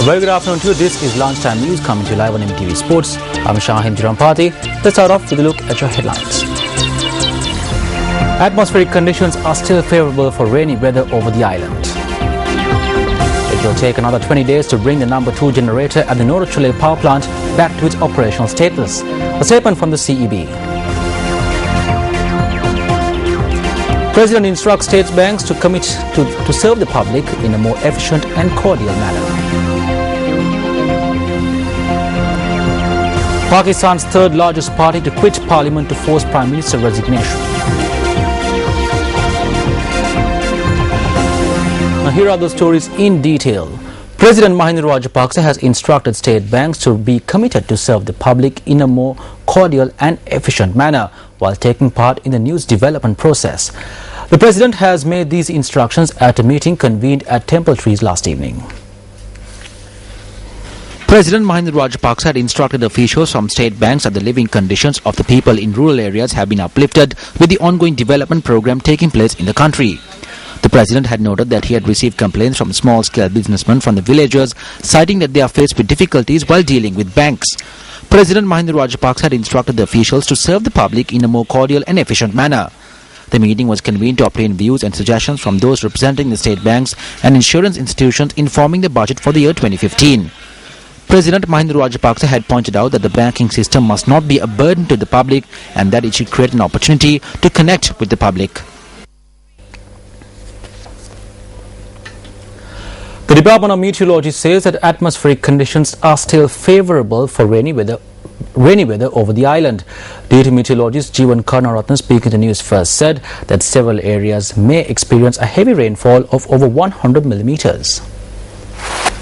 A very good afternoon to you. This is Lunchtime News coming to you live on MTV Sports. I'm Shaheen Jirampati. Let's start off with a look at your headlines. Atmospheric conditions are still favourable for rainy weather over the island. It will take another 20 days to bring the number 2 generator at the Norochule power plant back to its operational status. A statement from the CEB. President instructs state banks to commit to serve the public in a more efficient and cordial manner. Pakistan's third largest party to quit parliament to force Prime Minister resignation. Now here are the stories in detail. President Mahinda Rajapaksa has instructed state banks to be committed to serve the public in a more cordial and efficient manner while taking part in the news development process. The president has made these instructions at a meeting convened at Temple Trees last evening. President Mahinda Rajapaksa had instructed officials from state banks that the living conditions of the people in rural areas have been uplifted with the ongoing development program taking place in the country. The president had noted that he had received complaints from small-scale businessmen from the villagers, citing that they are faced with difficulties while dealing with banks. President Mahinda Rajapaksa had instructed the officials to serve the public in a more cordial and efficient manner. The meeting was convened to obtain views and suggestions from those representing the state banks and insurance institutions informing the budget for the year 2015. President Mahinda Rajapaksa had pointed out that the banking system must not be a burden to the public and that it should create an opportunity to connect with the public. The Department of Meteorology says that atmospheric conditions are still favourable for rainy weather over the island. Deputy meteorologist Jeevan Karnaratne speaking to Newsfirst said that several areas may experience a heavy rainfall of over 100 millimetres.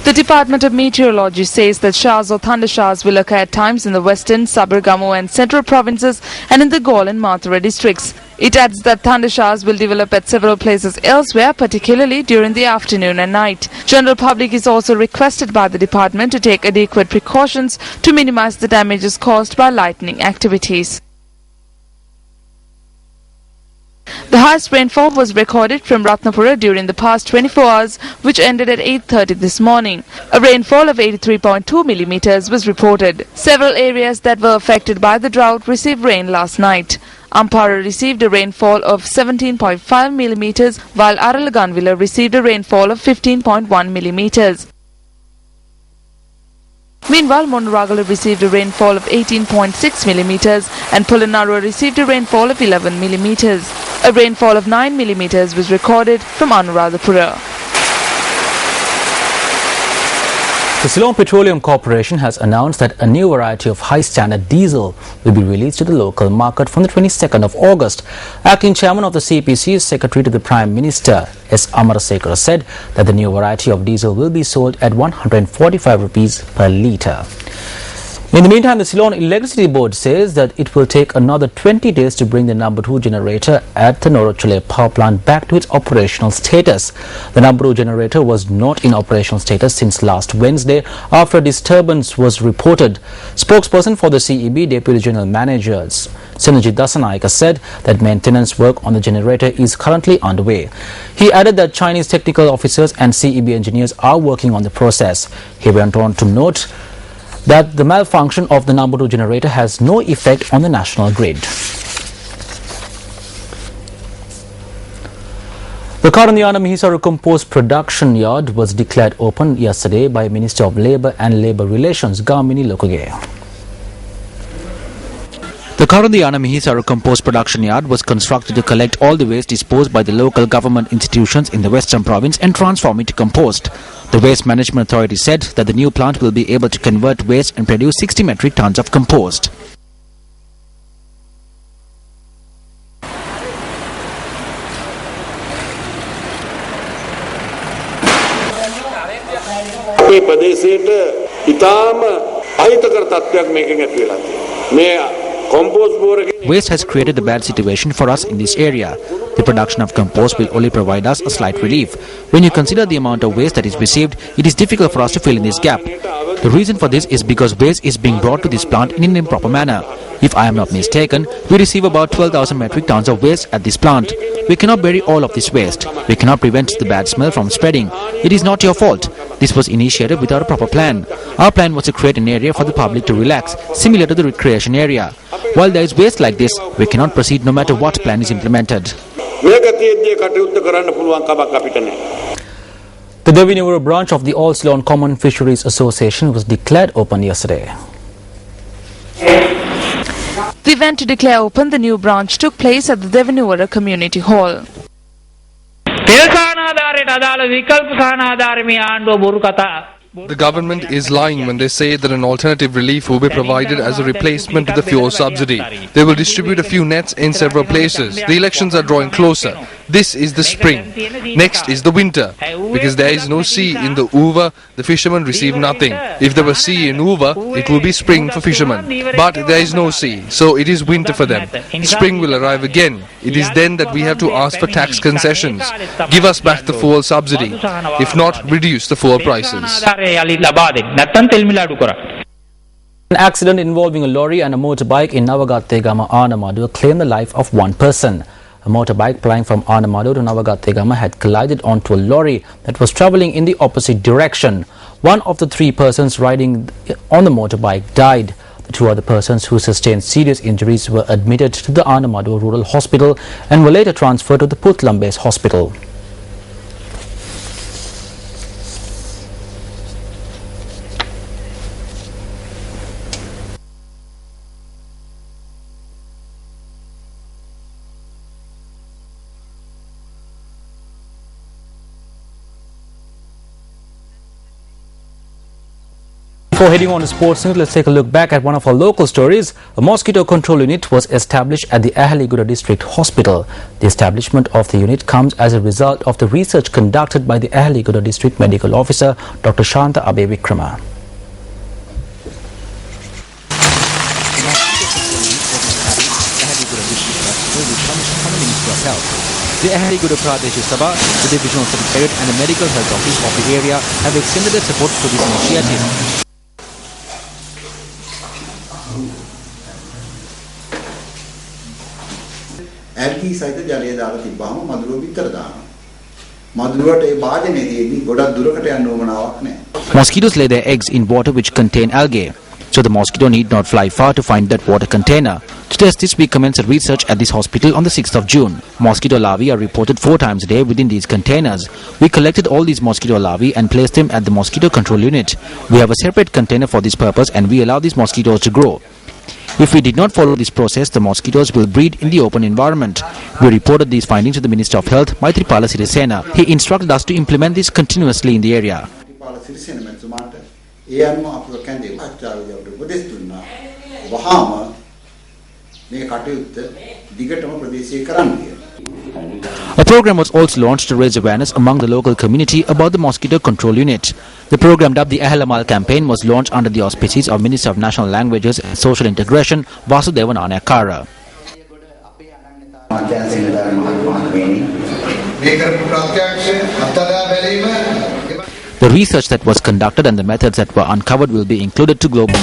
The Department of Meteorology says that showers or thunder showers will occur at times in the western, Sabargamu and central provinces and in the Gaul and Mathura districts. It adds that thunder showers will develop at several places elsewhere, particularly during the afternoon and night. General public is also requested by the department to take adequate precautions to minimize the damages caused by lightning activities. The highest rainfall was recorded from Ratnapura during the past 24 hours, which ended at 8:30 this morning. A rainfall of 83.2 millimeters was reported. Several areas that were affected by the drought received rain last night. Ampara received a rainfall of 17.5 millimeters, while Aralaganvila received a rainfall of 15.1 millimeters. Meanwhile, Monaragala received a rainfall of 18.6 millimeters and Polonnaruwa received a rainfall of 11 millimeters. A rainfall of 9 millimeters was recorded from Anuradhapura. The Ceylon Petroleum Corporation has announced that a new variety of high-standard diesel will be released to the local market from the 22nd of August. Acting Chairman of the CPC's Secretary to the Prime Minister, S. Amarasekara, said that the new variety of diesel will be sold at 145 rupees per litre. In the meantime, the Ceylon Electricity Board says that it will take another 20 days to bring the number 2 generator at the Norochule power plant back to its operational status. The number 2 generator was not in operational status since last Wednesday after a disturbance was reported. Spokesperson for the CEB, Deputy General Manager Sinajit Dasanayaka, said that maintenance work on the generator is currently underway. He added that Chinese technical officers and CEB engineers are working on the process. He went on to note that the malfunction of the number 2 generator has no effect on the national grid. The Karandiyana Mihisaru Compost production yard was declared open yesterday by Minister of Labour and Labour Relations Gamini Lokage. The Karandiyana Mihisaru Compost production yard was constructed to collect all the waste disposed by the local government institutions in the Western Province and transform it to compost. The Waste Management Authority said that the new plant will be able to convert waste and produce 60 metric tons of compost. Waste has created a bad situation for us in this area. The production of compost will only provide us a slight relief. When you consider the amount of waste that is received, it is difficult for us to fill in this gap. The reason for this is because waste is being brought to this plant in an improper manner. If I am not mistaken, we receive about 12,000 metric tons of waste at this plant. We cannot bury all of this waste. We cannot prevent the bad smell from spreading. It is not your fault. This was initiated without a proper plan. Our plan was to create an area for the public to relax, similar to the recreation area. While there is waste like this, we cannot proceed no matter what plan is implemented. The Devinura branch of the All Ceylon Common Fisheries Association was declared open yesterday. The event to declare open the new branch took place at the Devinura Community Hall. The government is lying when they say that an alternative relief will be provided as a replacement to the fuel subsidy. They will distribute a few nets in several places. The elections are drawing closer. This is the spring. Next is the winter. Because there is no sea in the Uva, the fishermen receive nothing. If there was sea in Uva, it will be spring for fishermen. But there is no sea, so it is winter for them. Spring will arrive again. It is then that we have to ask for tax concessions. Give us back the fuel subsidy. If not, reduce the fuel prices. An accident involving a lorry and a motorbike in Navagategama, Anamadu claimed the life of one person. A motorbike plying from Anamadu to Navagategama had collided onto a lorry that was travelling in the opposite direction. One of the three persons riding on the motorbike died. The two other persons who sustained serious injuries were admitted to the Anamadu Rural Hospital and were later transferred to the Puttlam Base Hospital. Before heading on to sports news, let's take a look back at one of our local stories. A mosquito control unit was established at the Ahaliguda District Hospital. The establishment of the unit comes as a result of the research conducted by the Ahaliguda District Medical Officer, Dr. Shanta Abe Vikrama. The Ahaliguda Pradesh Sabha, the Divisional Secretariat and the Medical Health Office of the area have extended their support for this initiative. ඇල්කී සහිත ජලය දාලා තිබ්බාම මදුරුව විතර දානවා. මදුරුවට ඒ වාදනයේදී ගොඩක් දුරකට යන්න ඕමනාවක් නැහැ. Mosquitoes lay their eggs in water which contain algae, so the mosquito need not fly far to find that water container. To test this, we commenced research at this hospital on the 6th of June. Mosquito larvae are reported 4 times a day within these containers. We collected all these mosquito larvae and placed them at the mosquito control unit. We have a separate container for this purpose and we allow these mosquitoes to grow. If we did not follow this process, the mosquitoes will breed in the open environment. We reported these findings to the Minister of Health, Maithripala Sirisena. He instructed us to implement this continuously in the area. A program was also launched to raise awareness among the local community about the mosquito control unit. The program dubbed the Ahalamal campaign was launched under the auspices of Minister of National Languages and Social Integration, Vasudevan Anayakara. The research that was conducted and the methods that were uncovered will be included to global.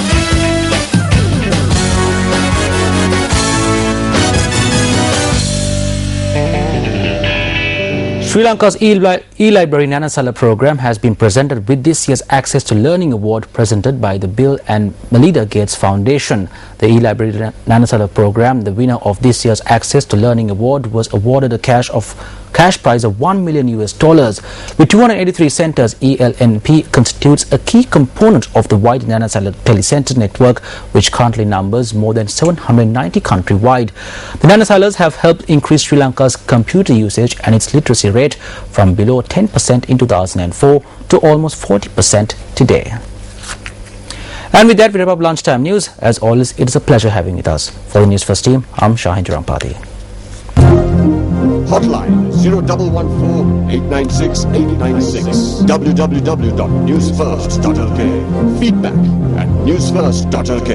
Sri Lanka's e-library Nanasala program has been presented with this year's Access to Learning Award presented by the Bill and Melinda Gates Foundation. The e-library Nanasala program, the winner of this year's Access to Learning Award, was awarded a cash prize of $1 million. With 283 centers, ELNP constitutes a key component of the wide Nanasala telecenter network, which currently numbers more than 790 countrywide. The Nanasalas have helped increase Sri Lanka's computer usage and its literacy rate from below 10% in 2004 to almost 40% today. And with that, we wrap up lunchtime news. As always, it is a pleasure having with us. For the Newsfirst team, I'm Shahin Jurampati. Hotline 014896 www.newsfirst.lk. Feedback at newsfirst.lk.